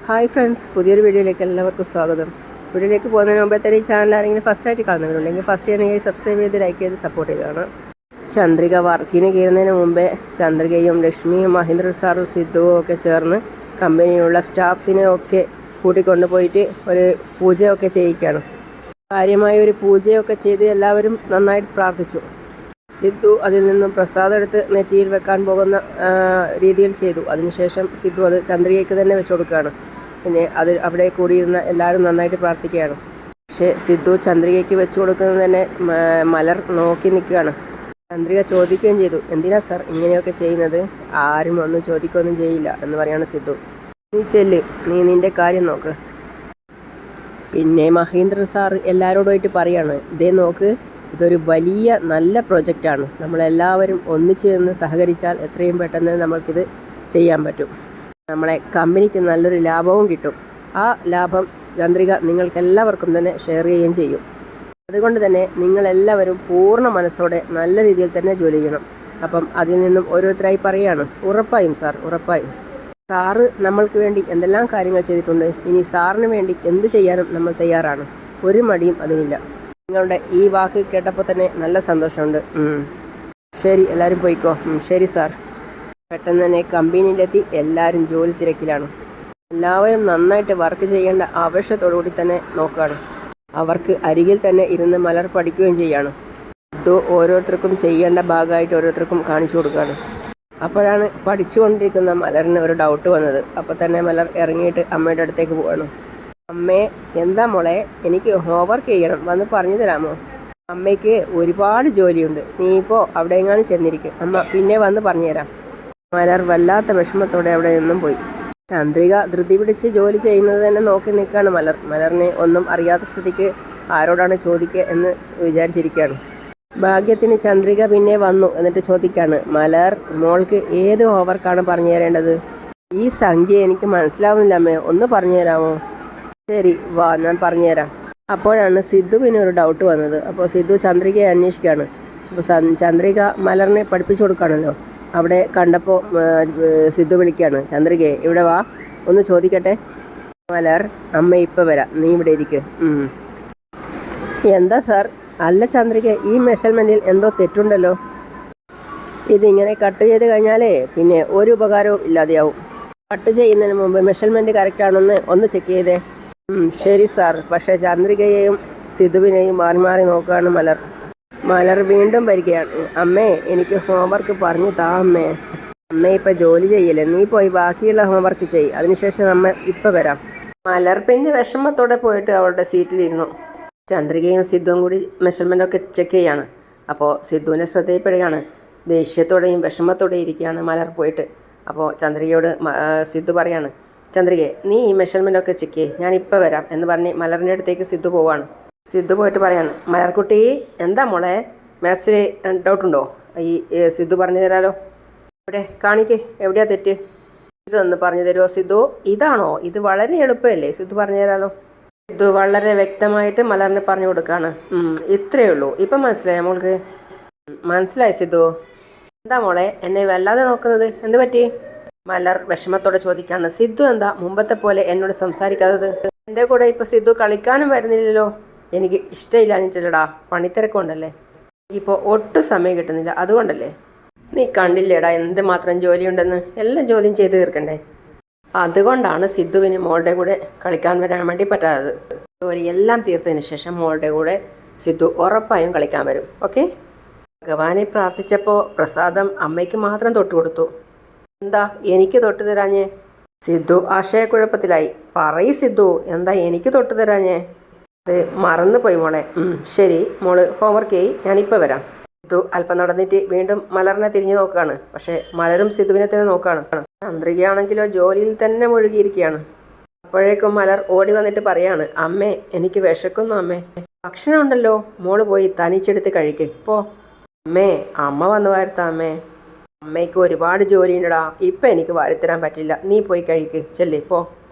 Hi friends, പുതിയൊരു വീഡിയോയിലേക്ക് എല്ലാവർക്കും സ്വാഗതം. വീഡിയോയിലേക്ക് പോകുന്നതിന് മുമ്പേ തന്നെ ഈ ചാനൽ ആരെങ്കിലും ഫസ്റ്റായിട്ട് കാണുന്നവരുണ്ടെങ്കിൽ ഫസ്റ്റ് ചെയ്യണമെങ്കിൽ സബ്സ്ക്രൈബ് ചെയ്ത് ലൈക്ക് ചെയ്ത് സപ്പോർട്ട് ചെയ്താണ്. ചന്ദ്രിക വർക്കിന് കയറുന്നതിന് മുമ്പേ ചന്ദ്രികയും ലക്ഷ്മിയും മഹേന്ദ്ര സാറും സിദ്ധുവും ഒക്കെ ചേർന്ന് കമ്പനിയിലുള്ള സ്റ്റാഫ്സിനെ ഒക്കെ കൂട്ടിക്കൊണ്ടു പോയിട്ട് ഒരു പൂജയൊക്കെ ചെയ്യിക്കുകയാണ്. കാര്യമായ ഒരു പൂജയൊക്കെ ചെയ്ത് എല്ലാവരും നന്നായിട്ട് പ്രാർത്ഥിച്ചു. സിദ്ധു അതിൽ നിന്നും പ്രസാദം എടുത്ത് നെറ്റിയിൽ വെക്കാൻ പോകുന്ന രീതിയിൽ ചെയ്തു. അതിനുശേഷം സിദ്ധു അത് ചന്ദ്രികയ്ക്ക് തന്നെ വെച്ചു കൊടുക്കുകയാണ്. പിന്നെ അവിടെ കൂടിയിരുന്ന എല്ലാവരും നന്നായിട്ട് പ്രാർത്ഥിക്കുകയാണ്. പക്ഷേ സിദ്ധു ചന്ദ്രികയ്ക്ക് വെച്ചു കൊടുക്കുന്നത് തന്നെ മലർ നോക്കി നിൽക്കുകയാണ്. ചന്ദ്രിക ചോദിക്കുകയും ചെയ്തു, എന്തിനാ സാർ ഇങ്ങനെയൊക്കെ ചെയ്യുന്നത്? ആരും ഒന്നും ചോദിക്കുകയൊന്നും ചെയ്യില്ല എന്ന് പറയാണ് സിദ്ധു. നീ ചെല്ല്, നീ നിൻ്റെ കാര്യം നോക്ക്. പിന്നെ മഹേന്ദ്രൻ സാർ എല്ലാവരോടുമായിട്ട് പറയാണ്, ഇതേ നോക്ക്, ഇതൊരു വലിയ നല്ല പ്രൊജക്റ്റാണ്. നമ്മളെല്ലാവരും ഒന്നിച്ചു നിന്ന് സഹകരിച്ചാൽ എത്രയും പെട്ടെന്ന് നമ്മൾക്കിത് ചെയ്യാൻ പറ്റും. നമ്മളെ കമ്പനിക്ക് നല്ലൊരു ലാഭവും കിട്ടും. ആ ലാഭം ചന്ദ്രിക നിങ്ങൾക്കെല്ലാവർക്കും തന്നെ ഷെയർ ചെയ്യുകയും ചെയ്യും. അതുകൊണ്ട് തന്നെ നിങ്ങളെല്ലാവരും പൂർണ്ണ മനസ്സോടെ നല്ല രീതിയിൽ തന്നെ ജോലി ചെയ്യണം. അപ്പം അതിൽ നിന്നും ഓരോരുത്തരായി പറയുകയാണ്, ഉറപ്പായും സാർ, ഉറപ്പായും. സാറ് നമ്മൾക്ക് വേണ്ടി എന്തെല്ലാം കാര്യങ്ങൾ ചെയ്തിട്ടുണ്ട്. ഇനി സാറിന് വേണ്ടി എന്ത് ചെയ്യാനും നമ്മൾ തയ്യാറാണ്. ഒരു മടിയും അതിനില്ല. നിങ്ങളുടെ ഈ വാക്ക് കേട്ടപ്പോൾ തന്നെ നല്ല സന്തോഷമുണ്ട്. ശരി, എല്ലാവരും പോയിക്കോ. ശരി സാർ. പെട്ടെന്ന് തന്നെ കമ്പനിയിലെത്തി എല്ലാവരും ജോലി തിരക്കിലാണ്. എല്ലാവരും നന്നായിട്ട് വർക്ക് ചെയ്യേണ്ട ആവശ്യത്തോടുകൂടി തന്നെ നോക്കുകയാണ്. അവർക്ക് അരികിൽ തന്നെ ഇരുന്ന് മലർ പഠിക്കുകയും ചെയ്യാണ്. ഇത് ഓരോരുത്തർക്കും ചെയ്യേണ്ട ഭാഗമായിട്ട് ഓരോരുത്തർക്കും കാണിച്ചു കൊടുക്കുകയാണ്. അപ്പോഴാണ് പഠിച്ചുകൊണ്ടിരിക്കുന്ന മലറിന് ഒരു ഡൗട്ട് വന്നത്. അപ്പോൾ തന്നെ മലർ ഇറങ്ങിയിട്ട് അമ്മയുടെ അടുത്തേക്ക് പോവാണ്. അമ്മേ, എന്താ മോളെ, എനിക്ക് ഹോംവർക്ക് ചെയ്യണം, വന്ന് പറഞ്ഞു തരാമോ? അമ്മയ്ക്ക് ഒരുപാട് ജോലിയുണ്ട്, നീ ഇപ്പോൾ അവിടെ എങ്ങാനും ചെന്നിരിക്കും, അമ്മ പിന്നെ വന്ന് പറഞ്ഞു തരാം. മലർ വല്ലാത്ത വിഷമത്തോടെ അവിടെ നിന്നും പോയി. ചന്ദ്രിക ധൃതി പിടിച്ച് ജോലി ചെയ്യുന്നത് തന്നെ നോക്കി നിൽക്കുകയാണ് മലറിനെ ഒന്നും അറിയാത്ത സ്ഥിതിക്ക് ആരോടാണ് ചോദിക്കുക എന്ന് വിചാരിച്ചിരിക്കുകയാണ്. ഭാഗ്യത്തിന് ചന്ദ്രിക പിന്നെ വന്നു. എന്നിട്ട് ചോദിക്കുകയാണ്, മലർ, മോൾക്ക് ഏത് ഹോംവർക്കാണ് പറഞ്ഞു തരേണ്ടത്? ഈ സംഖ്യ എനിക്ക് മനസ്സിലാവുന്നില്ല അമ്മേ, ഒന്ന് പറഞ്ഞു തരാമോ? ശരി, വാ, ഞാൻ പറഞ്ഞുതരാം. അപ്പോഴാണ് സിദ്ധുവിന് ഒരു ഡൗട്ട് വന്നത്. അപ്പോൾ സിദ്ധു ചന്ദ്രികയെ അന്വേഷിക്കുകയാണ്. അപ്പോൾ ചന്ദ്രിക മലറിനെ പഠിപ്പിച്ചു കൊടുക്കുകയാണല്ലോ. അവിടെ കണ്ടപ്പോൾ സിദ്ധു വിളിക്കുകയാണ്, ചന്ദ്രികയെ ഇവിടെ വാ, ഒന്ന് ചോദിക്കട്ടെ. മലർ, അമ്മ ഇപ്പോൾ വരാം, നീ ഇവിടെ ഇരിക്കുക. എന്താ സാർ? അല്ല ചന്ദ്രിക, ഈ മെഷർമെൻറ്റിൽ എന്തോ തെറ്റുണ്ടല്ലോ. ഇതിങ്ങനെ കട്ട് ചെയ്ത് കഴിഞ്ഞാലേ പിന്നെ ഒരു ഉപകാരവും ഇല്ലാതെയാവും. കട്ട് ചെയ്യുന്നതിന് മുമ്പ് മെഷർമെൻറ്റ് കറക്റ്റാണെന്ന് ഒന്ന് ചെക്ക് ചെയ്തേ. ശരി സാർ. പക്ഷേ ചന്ദ്രികയെയും സിദ്ധുവിനെയും മാറി മാറി നോക്കുകയാണ് മലർ. മലർ വീണ്ടും വരികയാണ്, അമ്മേ, എനിക്ക് ഹോംവർക്ക് പറഞ്ഞു താ അമ്മേ. അമ്മ ഇപ്പം ജോലി ചെയ്യില്ലേ, നീ പോയി ബാക്കിയുള്ള ഹോംവർക്ക് ചെയ്യ്, അതിനുശേഷം അമ്മ ഇപ്പം വരാം. മലർ പിന്നെ വിഷമത്തോടെ പോയിട്ട് അവളുടെ സീറ്റിലിരുന്നു. ചന്ദ്രികയും സിദ്ധുവും കൂടി മെഷർമെൻറ്റൊക്കെ ചെക്ക് ചെയ്യാണ്. അപ്പോൾ സിദ്ധുവിനെ ശ്രദ്ധയിൽപ്പെടുകയാണ്. ദേഷ്യത്തോടെയും വിഷമത്തോടെയും ഇരിക്കുകയാണ് മലർ പോയിട്ട്. അപ്പോൾ ചന്ദ്രികയോട് സിദ്ധു പറയാണ്, ചന്ദ്രികയെ, നീ ഈ മെഷർമെൻറ്റൊക്കെ ചെക്ക് ചെയ്യ്, ഞാനിപ്പോൾ വരാം എന്ന് പറഞ്ഞ് മലറിൻ്റെ അടുത്തേക്ക് സിദ്ധു പോവാണ്. സിദ്ധു പോയിട്ട് പറയാണ്, മലർക്കുട്ടി, എന്താ മോളെ, മാത്സിൽ ഡൗട്ടുണ്ടോ? ഈ സിദ്ധു പറഞ്ഞു തരാലോ. ഇവിടെ കാണിക്ക്, എവിടെയാ തെറ്റ്? ഇതൊന്ന് പറഞ്ഞു തരുമോ സിദ്ധു? ഇതാണോ? ഇത് വളരെ എളുപ്പമല്ലേ, സിദ്ധു പറഞ്ഞു തരാലോ. സിദ്ധു വളരെ വ്യക്തമായിട്ട് മലറിന് പറഞ്ഞു കൊടുക്കുകയാണ്. ഇത്രയേ ഉള്ളൂ, ഇപ്പം മനസ്സിലായോ മോൾക്ക്? മനസ്സിലായി സിദ്ധു. എന്താ മോളെ എന്നെ വല്ലാതെ നോക്കുന്നത്, എന്ത് പറ്റി? മലർ വിഷമത്തോടെ ചോദിക്കാണ്. സിദ്ധു എന്താ മുമ്പത്തെ പോലെ എന്നോട് സംസാരിക്കാത്തത്? എൻ്റെ കൂടെ ഇപ്പോൾ സിദ്ധു കളിക്കാനും വരുന്നില്ലല്ലോ. എനിക്ക് ഇഷ്ടമില്ലാഞ്ഞിട്ടില്ലടാ, പണിത്തിരക്കുണ്ടല്ലേ, ഇപ്പോൾ ഒട്ടും സമയം കിട്ടുന്നില്ല, അതുകൊണ്ടല്ലേ. നീ കണ്ടില്ലേടാ എന്ത് മാത്രം ജോലിയുണ്ടെന്ന്, എല്ലാം ജോലിയും ചെയ്ത് തീർക്കണ്ടേ. അതുകൊണ്ടാണ് സിദ്ധുവിന് മോളുടെ കൂടെ കളിക്കാൻ വരാൻ വേണ്ടി പറ്റാത്തത്. ജോലിയെല്ലാം തീർത്തതിന് ശേഷം മോളുടെ കൂടെ സിദ്ധു ഉറപ്പായും കളിക്കാൻ വരും. ഓക്കെ? ഭഗവാനെ പ്രാർത്ഥിച്ചപ്പോൾ പ്രസാദം അമ്മയ്ക്ക് മാത്രം തൊട്ട് കൊടുത്തു. എന്താ എനിക്ക് തൊട്ട് തരാഞ്ഞേ? സിദ്ധു ആശയക്കുഴപ്പത്തിലായി. പറയ് സിദ്ധു, എന്താ എനിക്ക് തൊട്ട് തരാഞ്ഞേ? അത് മറന്നു പോയി മോളെ. ശരി, മോള് ഹോംവർക്ക് ചെയ്യ്, ഞാനിപ്പോൾ വരാം. സിദ്ധു അല്പം നടന്നിട്ട് വീണ്ടും മലറിനെ തിരിഞ്ഞു നോക്കുകയാണ്. പക്ഷേ മലരും സിദ്ധുവിനെ തന്നെ നോക്കുകയാണ്. ചന്ദ്രികയാണെങ്കിലോ ജോലിയിൽ തന്നെ മുഴുകിയിരിക്കുകയാണ്. അപ്പോഴേക്കും മലർ ഓടി വന്നിട്ട് പറയാണ്, അമ്മേ, എനിക്ക് വിശക്കുന്നു അമ്മേ. ഭക്ഷണം ഉണ്ടല്ലോ, മോള് പോയി തനിച്ചെടുത്ത് കഴിക്ക് പോ. അമ്മേ, അമ്മ വന്ന് വാർത്താ അമ്മേ. അമ്മയ്ക്ക് ഒരുപാട് ജോലിയുണ്ടടാ, ഇപ്പം എനിക്ക് വാരിത്തരാൻ പറ്റില്ല, നീ പോയി കഴിക്ക്, ചെല്ലി പോ.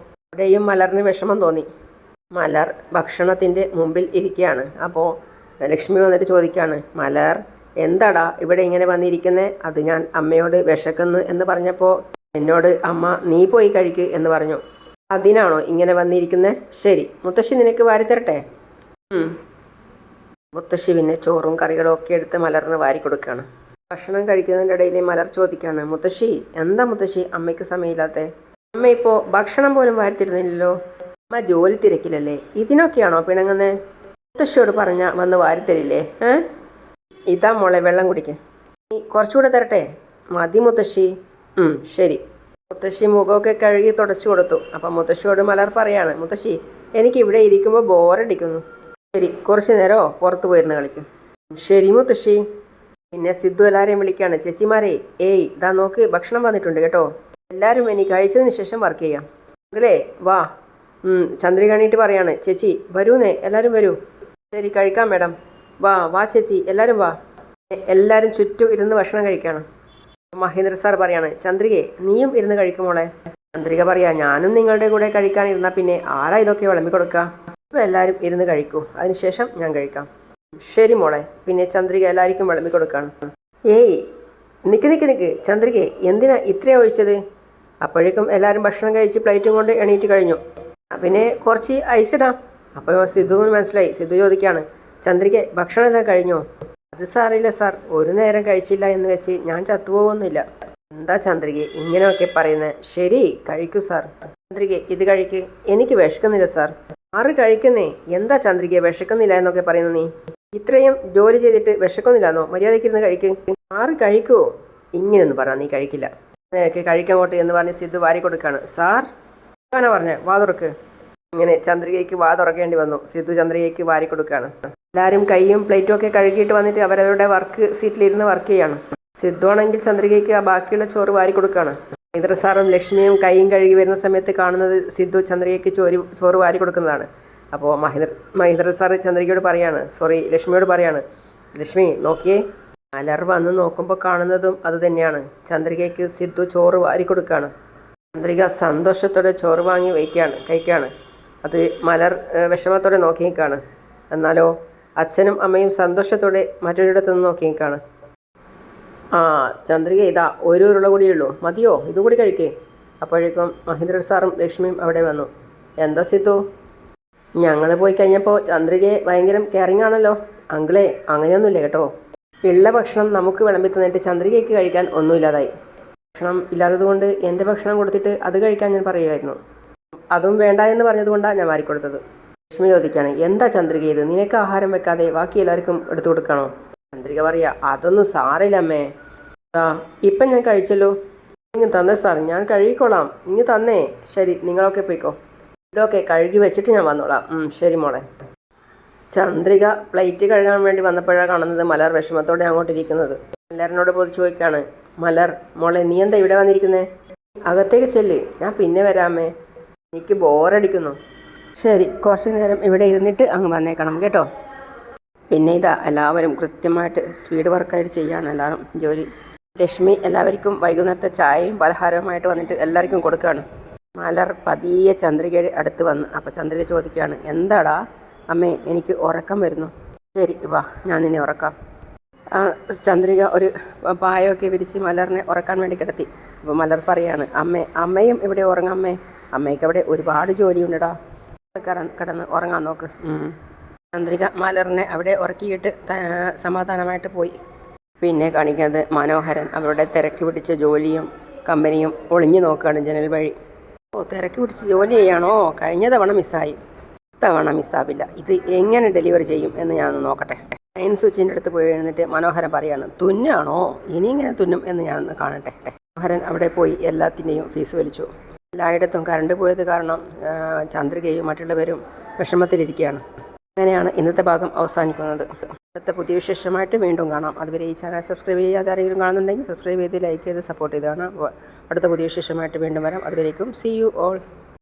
അവിടെയും മലറിന് വിഷമം തോന്നി. മലർ ഭക്ഷണത്തിൻ്റെ മുമ്പിൽ ഇരിക്കുകയാണ്. അപ്പോൾ ലക്ഷ്മി വന്നിട്ട് ചോദിക്കുകയാണ്, മലർ, എന്താടാ ഇവിടെ ഇങ്ങനെ വന്നിരിക്കുന്നേ? അത് ഞാൻ അമ്മയോട് വിശക്കുന്നു എന്ന് പറഞ്ഞപ്പോൾ എന്നോട് അമ്മ നീ പോയി കഴിക്ക് എന്ന് പറഞ്ഞു. അതിനാണോ ഇങ്ങനെ വന്നിരിക്കുന്നത്? ശരി, മുത്തശ്ശി നിനക്ക് വാരിത്തരട്ടെ. മുത്തശ്ശി പിന്നെ ചോറും കറികളും ഒക്കെ എടുത്ത് മലറിന് വാരി കൊടുക്കുകയാണ്. ഭക്ഷണം കഴിക്കുന്നതിൻ്റെ ഇടയിൽ മലർ ചോദിക്കുകയാണ്, മുത്തശ്ശി എന്താ മുത്തശ്ശി അമ്മയ്ക്ക് സമയമില്ലാത്തേ? അമ്മ ഇപ്പോൾ ഭക്ഷണം പോലും വാരിത്തരുന്നില്ലല്ലോ. അമ്മ ജോലി തിരക്കില്ലല്ലേ? ഇതിനൊക്കെയാണോ പിണങ്ങുന്നേ? മുത്തശ്ശിയോട് പറഞ്ഞാൽ വന്ന് വാരിത്തരില്ലേ? ഇതാ മോളെ വെള്ളം കുടിക്കേ. നീ കുറച്ചുകൂടെ തരട്ടെ? മതി മുത്തശ്ശി. ശരി. മുത്തശ്ശി മുഖമൊക്കെ കഴുകി തുടച്ചു കൊടുത്തു. അപ്പം മുത്തശ്ശിയോട് മലർ പറയാണ്, മുത്തശ്ശി എനിക്ക് ഇവിടെ ഇരിക്കുമ്പോൾ ബോറടിക്കുന്നു. ശരി, കുറച്ച് നേരമോ പുറത്ത് പോയിരുന്ന് കളിക്കും. ശരി മുത്തശ്ശി. പിന്നെ സിദ്ധു എല്ലാവരെയും വിളിക്കുകയാണ്, ചേച്ചിമാരെ ഇതാ നോക്ക് ഭക്ഷണം വന്നിട്ടുണ്ട് കേട്ടോ. എല്ലാവരും ഇനി കഴിച്ചതിന് ശേഷം വർക്ക് ചെയ്യാം. മകളേ വാ. ചന്ദ്രികാണിയിട്ട് പറയാണ്, ചേച്ചി വരൂന്നേ, എല്ലാവരും വരൂ. ശരി കഴിക്കാം മാഡം. വാ ചേച്ചി എല്ലാവരും വാ. എല്ലാവരും ചുറ്റും ഇരുന്ന് ഭക്ഷണം കഴിക്കുകയാണ്. മഹേന്ദ്ര സാർ പറയാണ്, ചന്ദ്രികയെ നീയും ഇരുന്ന് കഴിക്കുമോളെ. ചന്ദ്രിക പറയാ, ഞാനും നിങ്ങളുടെ കൂടെ കഴിക്കാനിരുന്നാൽ പിന്നെ ആരാ ഇതൊക്കെ വിളമ്പി കൊടുക്കുക? അപ്പോൾ എല്ലാവരും ഇരുന്ന് കഴിക്കൂ, അതിനുശേഷം ഞാൻ കഴിക്കാം. ശരി മോളെ. പിന്നെ ചന്ദ്രിക എല്ലാവർക്കും വിളമ്പി കൊടുക്കുകയാണ്. നിക്ക് ചന്ദ്രികയെ എന്തിനാ ഇത്രയും ഒഴിച്ചത്? അപ്പോഴേക്കും എല്ലാവരും ഭക്ഷണം കഴിച്ച് പ്ലേറ്റും കൊണ്ട് എണീറ്റ് കഴിഞ്ഞു. പിന്നെ കുറച്ച് ഐസ് ഇടാം. അപ്പോൾ സിദ്ധുവിന് മനസ്സിലായി. സിദ്ധു ചോദിക്കുകയാണ്, ചന്ദ്രിക ഭക്ഷണമെല്ലാം കഴിഞ്ഞോ? അത് സാറില്ല സാർ, ഒരു നേരം കഴിച്ചില്ല എന്ന് വെച്ച് ഞാൻ ചത്തുപോകുന്നില്ല. എന്താ ചന്ദ്രിക ഇങ്ങനെയൊക്കെ പറയുന്നത്? ശരി കഴിക്കൂ സാർ. ചന്ദ്രിക ഇത് കഴിക്ക്. എനിക്ക് വിശക്കുന്നില്ല സാർ. ആറ് കഴിക്കുന്നേ. എന്താ ചന്ദ്രിക വിശക്കുന്നില്ല എന്നൊക്കെ പറയുന്നു നീ? ഇത്രയും ജോലി ചെയ്തിട്ട് വിശക്കുന്നില്ലാന്നോ? മര്യാദയ്ക്കിരുന്ന് കഴിക്ക്. ആറ് കഴിക്കൂ. ഇങ്ങനെയൊന്നും പറ, നീ കഴിക്കില്ല. നിനക്ക് കഴിക്കങ്ങോട്ട് എന്ന് പറഞ്ഞ് സിദ്ധു വാരി കൊടുക്കുകയാണ്. സാർ അങ്ങനെ പറഞ്ഞേ, വാ തുറക്ക്. ഇങ്ങനെ ചന്ദ്രികയ്ക്ക് വാ തുറക്കേണ്ടി വന്നു. സിദ്ധു ചന്ദ്രികയ്ക്ക് വാരി കൊടുക്കുകയാണ്. എല്ലാവരും കൈയും പ്ലേറ്റും ഒക്കെ കഴുകിയിട്ട് വന്നിട്ട് അവരവരുടെ വർക്ക് സീറ്റിലിരുന്ന് വർക്ക് ചെയ്യാണ്. സിദ്ധു ആണെങ്കിൽ ചന്ദ്രികയ്ക്ക് ആ ബാക്കിയുള്ള ചോറ് വാരി കൊടുക്കുകയാണ്. മഹേന്ദ്ര സാറും ലക്ഷ്മിയും കൈയും കഴുകി വരുന്ന സമയത്ത് കാണുന്നത് സിദ്ധു ചന്ദ്രികയ്ക്ക് ചോറ് വാരി കൊടുക്കുന്നതാണ്. അപ്പോൾ മഹേന്ദ്ര സാർ ചന്ദ്രികയോട് പറയാണ്, ലക്ഷ്മിയോട് പറയാണ്, ലക്ഷ്മി നോക്കിയേ. മലർ വന്ന് നോക്കുമ്പോൾ കാണുന്നതും അത് തന്നെയാണ്. ചന്ദ്രികയ്ക്ക് സിദ്ധു ചോറ് വാരി കൊടുക്കുകയാണ്. ചന്ദ്രിക സന്തോഷത്തോടെ ചോറ് വാങ്ങി കഴിക്കുകയാണ്. അത് മലർ വിഷമത്തോടെ നോക്കി നിൽക്കുകയാണ്. എന്നാലോ അച്ഛനും അമ്മയും സന്തോഷത്തോടെ മറ്റൊരിടത്തു നിന്ന് നോക്കി നിൽക്കുകയാണ്. ചന്ദ്രിക ഇതാ ഒരു ഉരുള കൂടിയുള്ളൂ, മതിയോ? ഇതുകൂടി കഴിക്കേ. അപ്പോഴേക്കും മഹേന്ദ്ര സാറും ലക്ഷ്മിയും അവിടെ വന്നു. എന്താ സിദ്ധു, ഞങ്ങൾ പോയി കഴിഞ്ഞപ്പോൾ ചന്ദ്രികയെ ഭയങ്കര കെയറിങ് ആണല്ലോ. അങ്കിളെ അങ്ങനെയൊന്നുമില്ല കേട്ടോ. ഉള്ള ഭക്ഷണം നമുക്ക് വിളമ്പി തന്നിട്ട് ചന്ദ്രികയ്ക്ക് കഴിക്കാൻ ഒന്നുമില്ലാതായി. ഭക്ഷണം ഇല്ലാത്തതുകൊണ്ട് എൻ്റെ ഭക്ഷണം കൊടുത്തിട്ട് അത് കഴിക്കാൻ ഞാൻ പറയുമായിരുന്നു. അതും വേണ്ട എന്ന് പറഞ്ഞതുകൊണ്ടാണ് ഞാൻ വാരിക്കൊടുത്തത്. ലക്ഷ്മി ചോദിക്കുകയാണ്, എന്താ ചന്ദ്രിക ഇത്? നിനക്ക് ആഹാരം വെക്കാതെ ബാക്കി എല്ലാവർക്കും എടുത്തു കൊടുക്കണോ? ചന്ദ്രിക പറയാ, അതൊന്നും സാറില്ല അമ്മേ. ഇപ്പം ഞാൻ കഴിച്ചല്ലോ. ഇങ്ങ് തന്നേ സാർ, ഞാൻ കഴുകിക്കോളാം. ഇങ്ങ് തന്നേ. ശരി, നിങ്ങളൊക്കെ പോയിക്കോ. ഇതൊക്കെ കഴുകി വെച്ചിട്ട് ഞാൻ വന്നോളാം. ശരി മോളെ. ചന്ദ്രിക പ്ലേറ്റ് കഴുകാൻ വേണ്ടി വന്നപ്പോഴാണ് കാണുന്നത് മലർ വിഷമത്തോടെ അങ്ങോട്ടിരിക്കുന്നത്. മലറിനോട് പോയി ചോദിക്കുകയാണ്, മലർ മോളെ നീ എന്താ ഇവിടെ വന്നിരിക്കുന്നേ? അകത്തേക്ക് ചെല്ല്, ഞാൻ പിന്നെ വരാമേ. എനിക്ക് ബോറടിക്കുന്നു. ശരി, കുറച്ച് നേരം ഇവിടെ ഇരുന്നിട്ട് അങ്ങ് വന്നേക്കണം കേട്ടോ. പിന്നെ ഇതാ എല്ലാവരും കൃത്യമായിട്ട് സ്പീഡ് വർക്കായിട്ട് ചെയ്യുകയാണ് എല്ലാവരും ജോലി. ലക്ഷ്മി എല്ലാവർക്കും വൈകുന്നേരത്തെ ചായയും പലഹാരവുമായിട്ട് വന്നിട്ട് എല്ലാവർക്കും കൊടുക്കുകയാണ്. മലർ പതിയെ ചന്ദ്രികയുടെ അടുത്ത് വന്ന്. അപ്പോൾ ചന്ദ്രിക ചോദിക്കുകയാണ്, എന്താടാ അമ്മേ, എനിക്ക് ഉറക്കം വരുന്നു. ശരി വാ, ഞാൻ നിന്നെ ഉറക്കാം. ചന്ദ്രിക ഒരു പായൊക്കെ വിരിച്ച് മലറിനെ ഉറക്കാൻ വേണ്ടി കിടത്തി. അപ്പോൾ മലർ പറയാണ്, അമ്മയും ഇവിടെ ഉറങ്ങാമ്മേ. അമ്മയ്ക്ക് അവിടെ ഒരുപാട് ജോലിയുണ്ടടാ, കിടന്ന് ഉറങ്ങാൻ നോക്ക്. ചന്ദ്രിക മലറിനെ അവിടെ ഉറക്കിയിട്ട് സമാധാനമായിട്ട് പോയി. പിന്നെ കാണിക്കുന്നത് മനോഹരൻ അവരുടെ തിരക്ക് പിടിച്ച ജോലിയും കമ്പനിയും ഒളിഞ്ഞു നോക്കുകയാണ് ജനൽ വഴി. തിരക്ക് പിടിച്ച് ജോലി ചെയ്യാണോ? കഴിഞ്ഞ തവണ മിസ്സായി, തവണ മിസ്സാവില്ല. ഇത് എങ്ങനെ ഡെലിവറി ചെയ്യും എന്ന് ഞാൻ നോക്കട്ടെ. ലൈൻ സ്വിച്ചിൻ്റെ അടുത്ത് പോയി എഴുന്നിട്ട് മനോഹരൻ പറയാണ്, തുന്നാണോ? ഇനി ഇങ്ങനെ തുന്നും എന്ന് ഞാനൊന്ന് കാണട്ടെ. മനോഹരൻ അവിടെ പോയി എല്ലാത്തിൻ്റെയും ഫീസ് വലിച്ചു. എല്ലായിടത്തും കറണ്ട് പോയത് കാരണം ചന്ദ്രികയും മറ്റുള്ളവരും വിഷമത്തിലിരിക്കുകയാണ്. അങ്ങനെയാണ് ഇന്നത്തെ ഭാഗം അവസാനിക്കുന്നത്. അടുത്ത പുതിയ വിശേഷമായിട്ട് വീണ്ടും കാണാം. അതുവരെ ഈ ചാനൽ സബ്സ്ക്രൈബ് ചെയ്യാതെ ആരെങ്കിലും കാണുന്നുണ്ടെങ്കിൽ സബ്സ്ക്രൈബ് ചെയ്ത് ലൈക്ക് ചെയ്ത് സപ്പോർട്ട് ചെയ്താണ്. അടുത്ത പുതിയ വിശേഷമായിട്ട് വീണ്ടും വരാം. അതുവരേക്കും സീ യു ഓൾ.